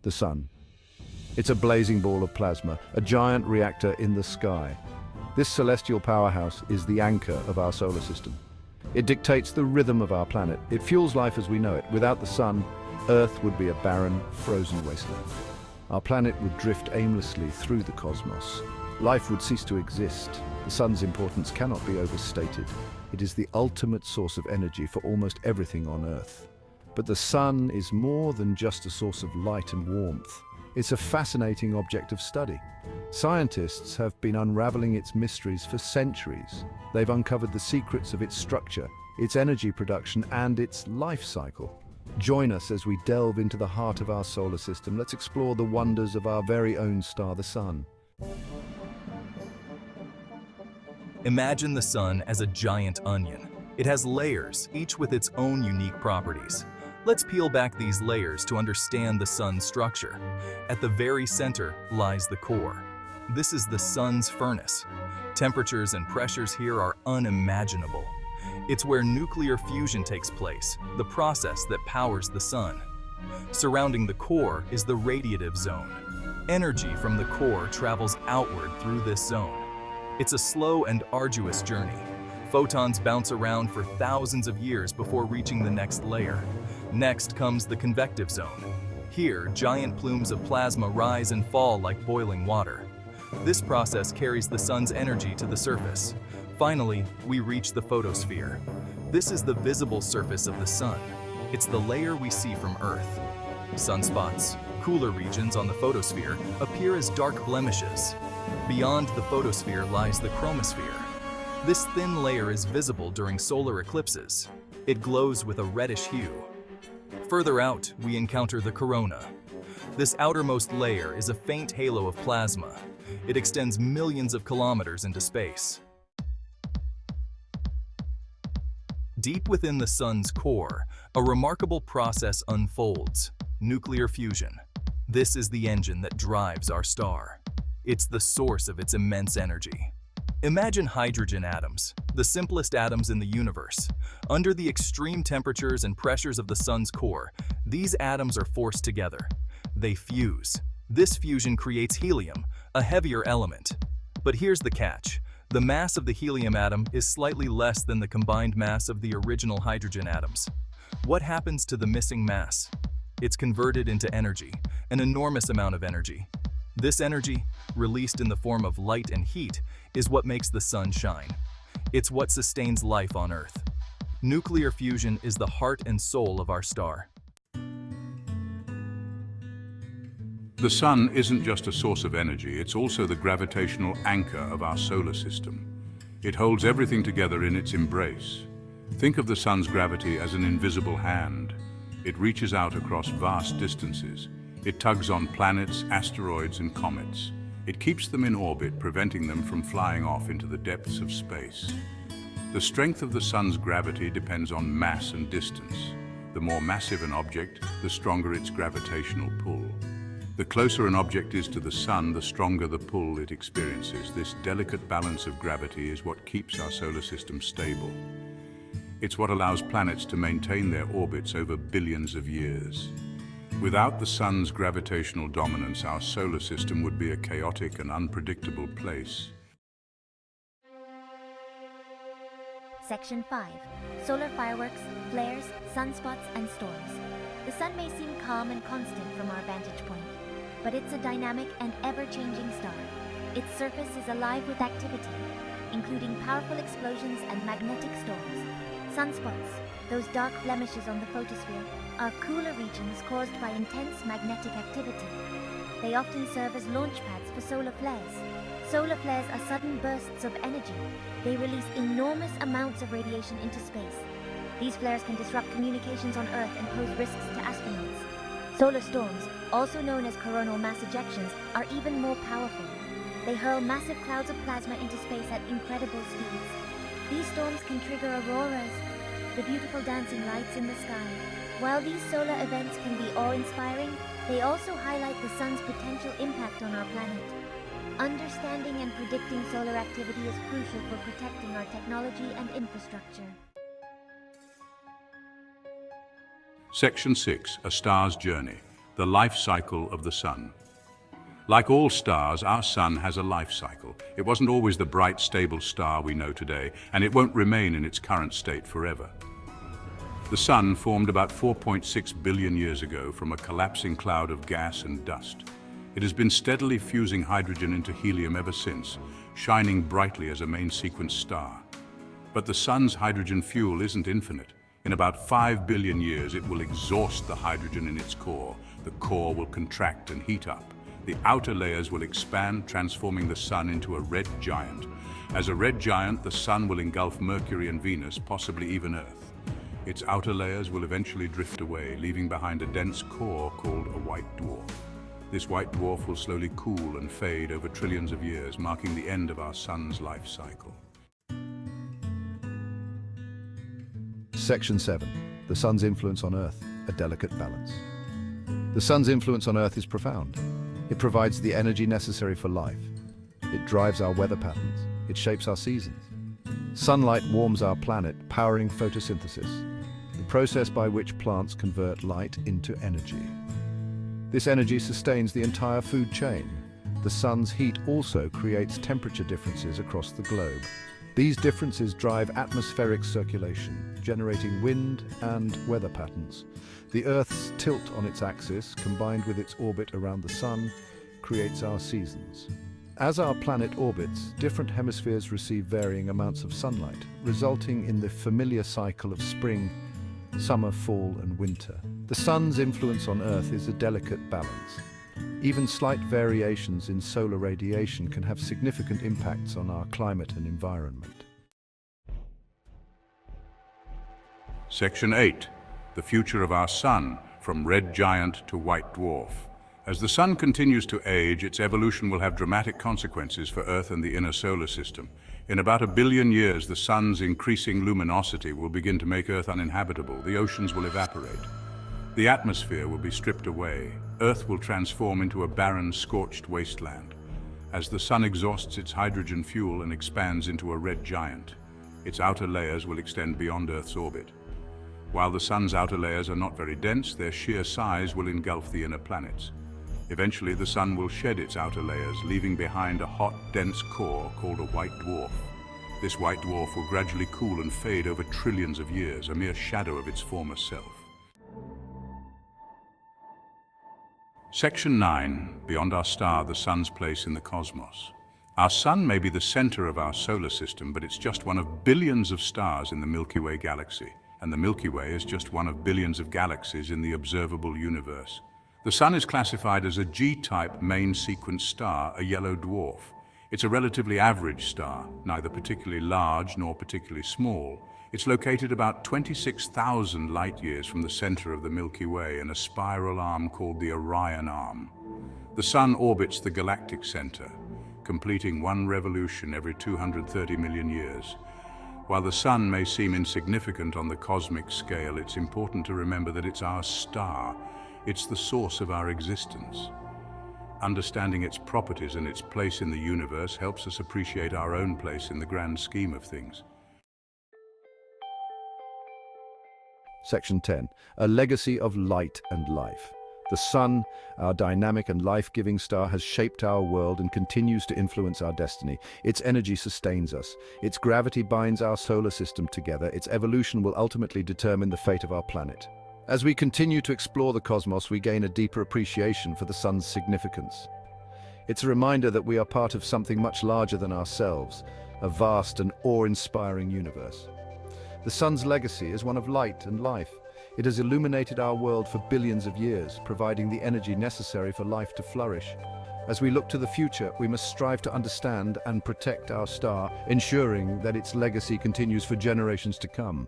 The Sun. It's a blazing ball of plasma, a giant reactor in the sky. This celestial powerhouse is the anchor of our solar system. It dictates the rhythm of our planet. It fuels life as we know it. Without the Sun, Earth would be a barren, frozen wasteland. Our planet would drift aimlessly through the cosmos. Life would cease to exist. The Sun's importance cannot be overstated. It is the ultimate source of energy for almost everything on Earth. But the Sun is more than just a source of light and warmth. It's a fascinating object of study. Scientists have been unraveling its mysteries for centuries. They've uncovered the secrets of its structure, its energy production, and its life cycle. Join us as we delve into the heart of our solar system. Let's explore the wonders of our very own star, the Sun. Imagine the Sun as a giant onion. It has layers, each with its own unique properties. Let's peel back these layers to understand the Sun's structure. At the very center lies the core. This is the Sun's furnace. Temperatures and pressures here are unimaginable. It's where nuclear fusion takes place, the process that powers the Sun. Surrounding the core is the radiative zone. Energy from the core travels outward through this zone. It's a slow and arduous journey. Photons bounce around for thousands of years before reaching the next layer. Next comes the convective zone. Here, giant plumes of plasma rise and fall like boiling water. This process carries the Sun's energy to the surface. Finally, we reach the photosphere. This is the visible surface of the Sun. It's the layer we see from Earth. Sunspots, cooler regions on the photosphere, appear as dark blemishes. Beyond the photosphere lies the chromosphere. This thin layer is visible during solar eclipses. It glows with a reddish hue. Further out, we encounter the corona. This outermost layer is a faint halo of plasma. It extends millions of kilometers into space. Deep within the Sun's core, a remarkable process unfolds: nuclear fusion. This is the engine that drives our star. It's the source of its immense energy. Imagine hydrogen atoms, the simplest atoms in the universe. Under the extreme temperatures and pressures of the Sun's core, these atoms are forced together. They fuse. This fusion creates helium, a heavier element. But here's the catch. The mass of the helium atom is slightly less than the combined mass of the original hydrogen atoms. What happens to the missing mass? It's converted into energy, an enormous amount of energy. This energy, released in the form of light and heat, is what makes the Sun shine. It's what sustains life on Earth. Nuclear fusion is the heart and soul of our star. The Sun isn't just a source of energy, it's also the gravitational anchor of our solar system. It holds everything together in its embrace. Think of the Sun's gravity as an invisible hand. It reaches out across vast distances. It tugs on planets, asteroids, and comets. It keeps them in orbit, preventing them from flying off into the depths of space. The strength of the Sun's gravity depends on mass and distance. The more massive an object, the stronger its gravitational pull. The closer an object is to the Sun, the stronger the pull it experiences. This delicate balance of gravity is what keeps our solar system stable. It's what allows planets to maintain their orbits over billions of years. Without the Sun's gravitational dominance, our solar system would be a chaotic and unpredictable place. Section 5. Solar fireworks, flares, sunspots, and storms. The Sun may seem calm and constant from our vantage point, but it's a dynamic and ever-changing star. Its surface is alive with activity, including powerful explosions and magnetic storms. Sunspots, those dark blemishes on the photosphere, are cooler regions caused by intense magnetic activity. They often serve as launch pads for solar flares. Solar flares are sudden bursts of energy. They release enormous amounts of radiation into space. These flares can disrupt communications on Earth and pose risks to astronauts. Solar storms, also known as coronal mass ejections, are even more powerful. They hurl massive clouds of plasma into space at incredible speeds. These storms can trigger auroras, the beautiful dancing lights in the sky. While these solar events can be awe-inspiring, they also highlight the Sun's potential impact on our planet. Understanding and predicting solar activity is crucial for protecting our technology and infrastructure. Section 6, A Star's Journey. the life cycle of the sun. Like all stars, our sun has a life cycle. It wasn't always the bright, stable star we know today, and it won't remain in its current state forever. The sun formed about 4.6 billion years ago from a collapsing cloud of gas and dust. It has been steadily fusing hydrogen into helium ever since, shining brightly as a main sequence star. But the sun's hydrogen fuel isn't infinite. In about 5 billion years, it will exhaust the hydrogen in its core. The core will contract and heat up. The outer layers will expand, transforming the sun into a red giant. As a red giant, the sun will engulf Mercury and Venus, possibly even Earth. Its outer layers will eventually drift away, leaving behind a dense core called a white dwarf. This white dwarf will slowly cool and fade over trillions of years, marking the end of our sun's life cycle. Section 7. The sun's influence on Earth, a delicate balance. The sun's influence on Earth is profound. It provides the energy necessary for life. It drives our weather patterns. It shapes our seasons. Sunlight warms our planet, powering photosynthesis, the process by which plants convert light into energy. This energy sustains the entire food chain. The sun's heat also creates temperature differences across the globe. These differences drive atmospheric circulation, generating wind and weather patterns. The Earth's tilt on its axis, combined with its orbit around the sun, creates our seasons. As our planet orbits, different hemispheres receive varying amounts of sunlight, resulting in the familiar cycle of spring, summer, fall, and winter. The sun's influence on Earth is a delicate balance. Even slight variations in solar radiation can have significant impacts on our climate and environment. Section 8. The future of our sun, from red giant to white dwarf. As the sun continues to age, its evolution will have dramatic consequences for Earth and the inner solar system. In about 1 billion years, the sun's increasing luminosity will begin to make Earth uninhabitable. The oceans will evaporate. The atmosphere will be stripped away. Earth will transform into a barren, scorched wasteland. As the sun exhausts its hydrogen fuel and expands into a red giant, its outer layers will extend beyond Earth's orbit. While the sun's outer layers are not very dense, their sheer size will engulf the inner planets. Eventually, the sun will shed its outer layers, leaving behind a hot, dense core called a white dwarf. This white dwarf will gradually cool and fade over trillions of years, a mere shadow of its former self. Section 9. Beyond our star, the sun's place in the cosmos. Our sun may be the center of our solar system, but it's just one of billions of stars in the Milky Way galaxy. And the Milky Way is just one of billions of galaxies in the observable universe. The sun is classified as a G-type main sequence star, a yellow dwarf. It's a relatively average star, neither particularly large nor particularly small. It's located about 26,000 light-years from the center of the Milky Way in a spiral arm called the Orion Arm. The sun orbits the galactic center, completing one revolution every 230 million years. While the sun may seem insignificant on the cosmic scale, it's important to remember that it's our star. It's the source of our existence. Understanding its properties and its place in the universe helps us appreciate our own place in the grand scheme of things. Section 10. A legacy of light and life. The sun, our dynamic and life-giving star, has shaped our world and continues to influence our destiny. Its energy sustains us. Its gravity binds our solar system together. Its evolution will ultimately determine the fate of our planet. As we continue to explore the cosmos, we gain a deeper appreciation for the sun's significance. It's a reminder that we are part of something much larger than ourselves, a vast and awe-inspiring universe. The sun's legacy is one of light and life. It has illuminated our world for billions of years, providing the energy necessary for life to flourish. As we look to the future, we must strive to understand and protect our star, ensuring that its legacy continues for generations to come.